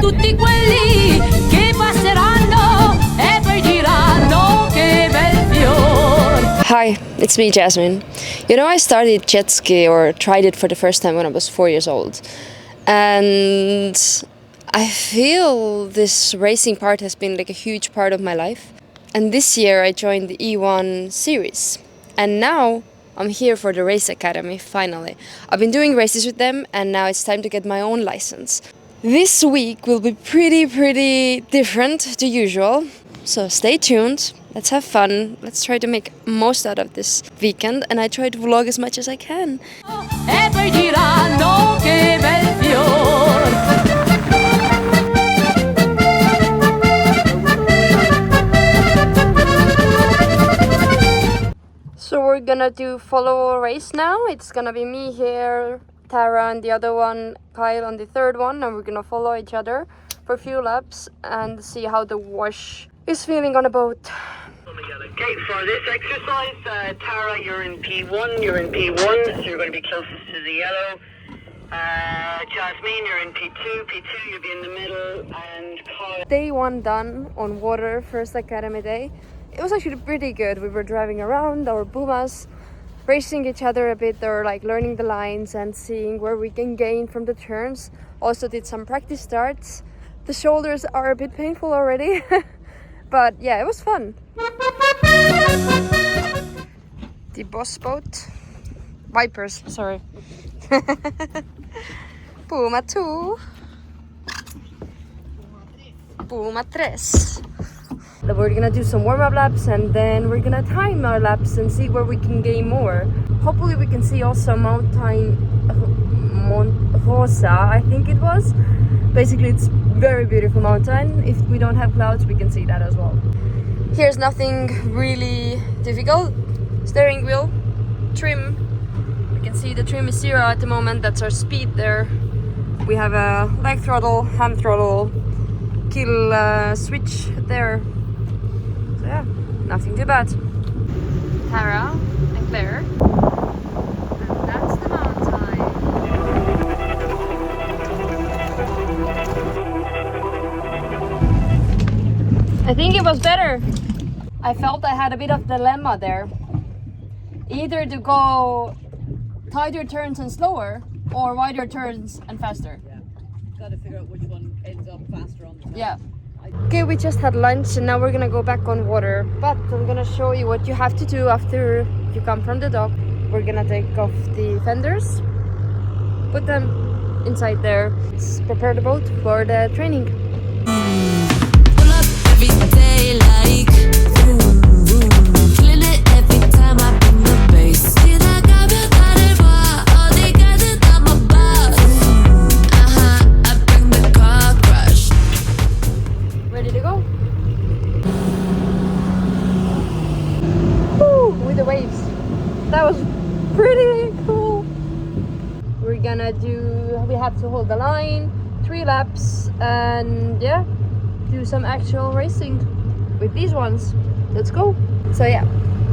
tutti quelli che passeranno e poi diranno che bel fior. Hi, it's me, Jasmine. You know, I started jet ski or tried it for the first time when I was 4 years old. And I feel this racing part has been like a huge part of my life. And this year I joined the E1 series. And now I'm here for the Race Academy, finally. I've been doing races with them and now it's time to get my own license. This week will be pretty different to usual. So stay tuned, let's have fun, let's try to make most out of this weekend and I try to vlog as much as I can. E poi diranno che bel fior. So we're gonna do follow a race now. It's gonna be me here, Tara and the other one, Kyle on the third one, and we're gonna follow each other for a few laps and see how the wash is feeling on a boat. Okay, for this exercise, Tara, you're in P1, so you're going to be closest to the yellow. Jasmine, you're in P2, you'll be in the middle, and Kyle... Day one done on water, first academy day. It was actually pretty good. We were driving around our Pumas, racing each other a bit, or like learning the lines and seeing where we can gain from the turns. Also did some practice starts. The shoulders are a bit painful already, but yeah, it was fun. The boss boat. Vipers, sorry. Puma 2. Puma 3. We're gonna do some warm-up laps and then we're gonna time our laps and see where we can gain more. Hopefully we can see also Mountain Rosa, I think it was. Basically it's very beautiful mountain. If we don't have clouds we can see that as well. Here's nothing really difficult. Steering wheel, trim. We can see the trim is 0 at the moment, that's our speed there. We have a leg throttle, hand throttle, kill switch there. So yeah, nothing too bad. Tara and Claire. And that's the mountain. I think it was better. I felt I had a bit of dilemma there. Either to go tighter turns and slower or wider turns and faster. Yeah, got to figure out which one ends up faster on the time. Yeah. Okay, we just had lunch and now we're gonna go back on water. But I'm gonna show you what you have to do after you come from the dock. We're gonna take off the fenders, put them inside there, prepare the boat for the training. Pull up every day like feeling it every time I bring the bass. See that guy without it, all they got is on my boss. I bring the car crash. Ready to go? Woo, with the waves. That was pretty cool. We're gonna we have to hold the line, 3 laps, and yeah, do some actual racing with these ones. Let's go. So yeah,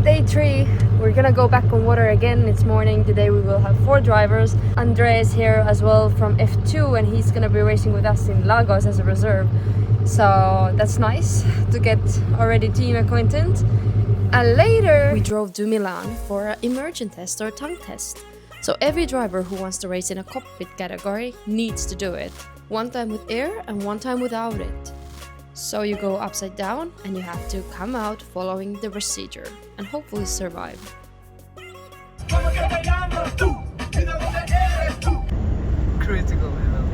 day 3, we're gonna go back on water again. It's morning. Today we will have 4 drivers. Andre is here as well from F2 and he's gonna be racing with us in Lagos as a reserve. So that's nice to get already team acquaintance. And later we drove to Milan for an immersion test or tongue test. So every driver who wants to race in a cockpit category needs to do it. 1 time with air and 1 time without it. So you go upside down and you have to come out following the procedure and hopefully survive. Critical, you know.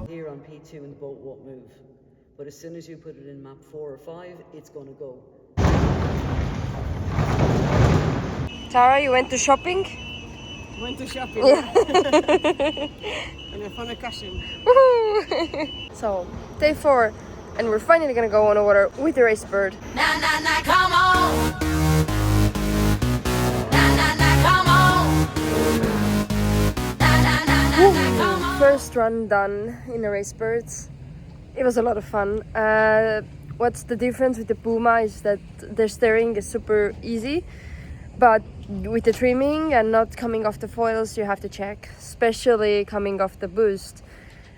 Here on P2 and the boat won't move. But as soon as you put it in map 4 or 5, it's gonna go. Tara, you went to shopping? Went to shopping. Yeah. And I found a cushion. So, day 4, and we're finally gonna go on the water with the RaceBird. Na na na, come on. Na na na, come on. Na na na na, come on. First run done in the RaceBirds. It was a lot of fun. what's the difference with the Puma is that the steering is super easy, but with the trimming and not coming off the foils, you have to check, especially coming off the boost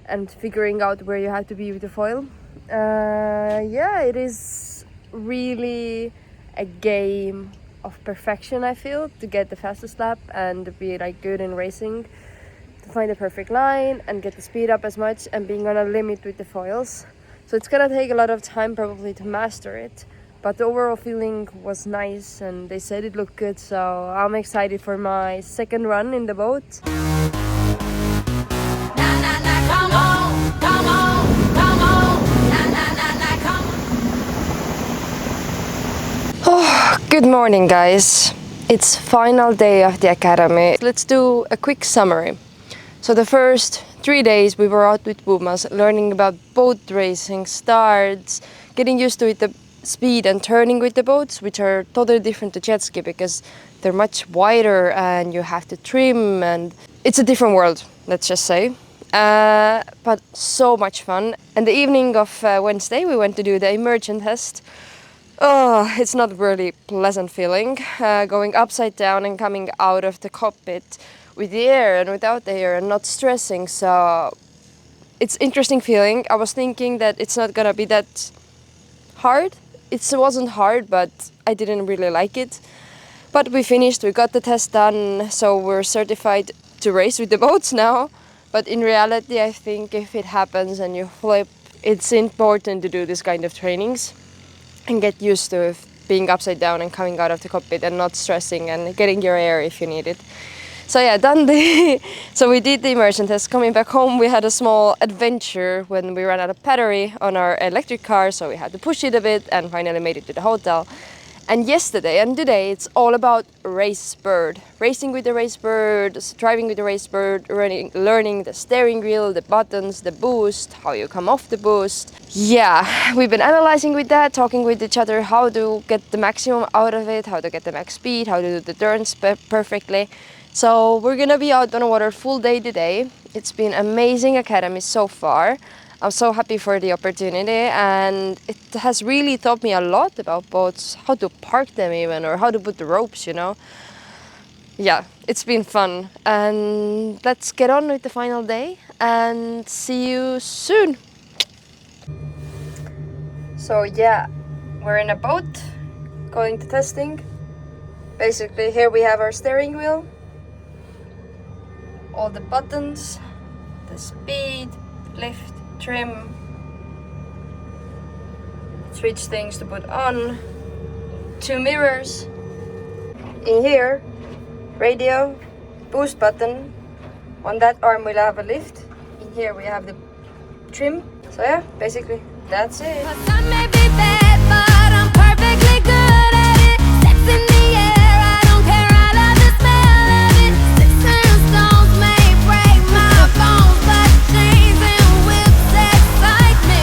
and figuring out where you have to be with the foil. Yeah, it is really a game of perfection, I feel, to get the fastest lap and to be like good in racing, to find the perfect line and get the speed up as much and being on a limit with the foils. So it's gonna take a lot of time probably to master it, but the overall feeling was nice and they said it looked good, so I'm excited for my second run in the boat. Oh, good morning guys. It's final day of the academy. Let's do a quick summary. So the first 3 days we were out with Pumas, learning about boat racing, starts, getting used to it, the speed and turning with the boats, which are totally different to jet ski because they're much wider and you have to trim, and it's a different world, let's just say. But so much fun. And the evening of Wednesday we went to do the Immersion test. Oh, it's not really pleasant feeling, going upside down and coming out of the cockpit with the air and without the air and not stressing. So it's interesting feeling. I was thinking that it's not gonna be that hard. It wasn't hard, but I didn't really like it. But we finished, we got the test done, so we're certified to race with the boats now. But in reality, I think if it happens and you flip, it's important to do this kind of trainings and get used to being upside down and coming out of the cockpit and not stressing and getting your air if you need it. So yeah, so we did the immersion test. Coming back home, we had a small adventure when we ran out of battery on our electric car, so we had to push it a bit and finally made it to the hotel. And yesterday and today it's all about RaceBird. Racing with the RaceBird, driving with the RaceBird, learning the steering wheel, the buttons, the boost, how you come off the boost. Yeah, we've been analyzing with that, talking with each other how to get the maximum out of it, how to get the max speed, how to do the turns perfectly. So we're gonna be out on the water full day today. It's been amazing academy so far. I'm so happy for the opportunity, and it has really taught me a lot about boats, how to park them even, or how to put the ropes, you know. Yeah, it's been fun, and let's get on with the final day and see you soon. So yeah, we're in a boat going to testing. Basically here we have our steering wheel, all the buttons, the speed, lift, trim, switch things to put on, 2 mirrors. In here, radio, boost button. On that arm we'll have a lift. In here we have the trim. So yeah, basically that's it. I may be bad, but I'm perfectly good at it. Sex in the air, I don't care, I love the smell of it. Sticks and stones may break my bones, but chains and whips excite me.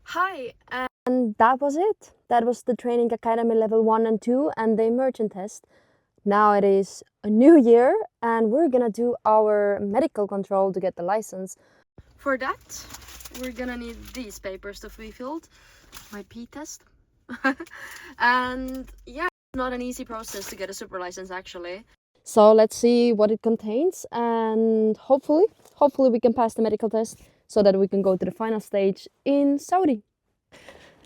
Hi, and that was it. That was the Training Academy level 1 and 2 and the Immersion test. Now it is a new year and we're gonna do our medical control to get the license. For that, we're gonna need these papers to be filled. My P test. And yeah, it's not an easy process to get a super license actually. So let's see what it contains, and hopefully we can pass the medical test so that we can go to the final stage in Saudi.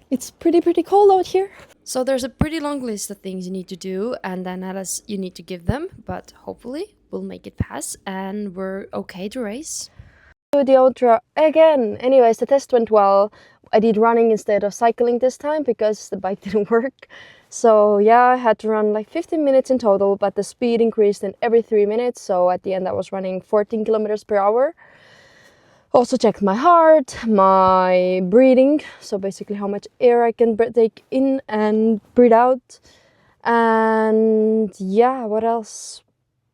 It's pretty cold out here. So there's a pretty long list of things you need to do and the analysis you need to give them, but hopefully we'll make it pass and we're okay to race. Do the outro again. Anyways, the test went well. I did running instead of cycling this time because the bike didn't work. So yeah, I had to run like 15 minutes in total, but the speed increased in every 3 minutes. So at the end I was running 14 kilometers per hour. Also checked my heart, my breathing, so basically how much air I can take in and breathe out. And yeah, what else?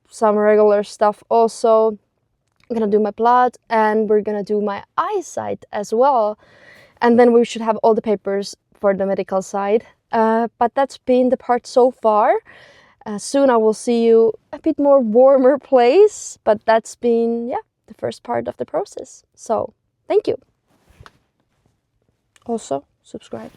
Some regular stuff also. I'm gonna do my blood and we're gonna do my eyesight as well. And then we should have all the papers for the medical side. But that's been the part so far. Soon I will see you a bit more warmer place, but that's been, yeah, the first part of the process. So thank you. Also subscribe.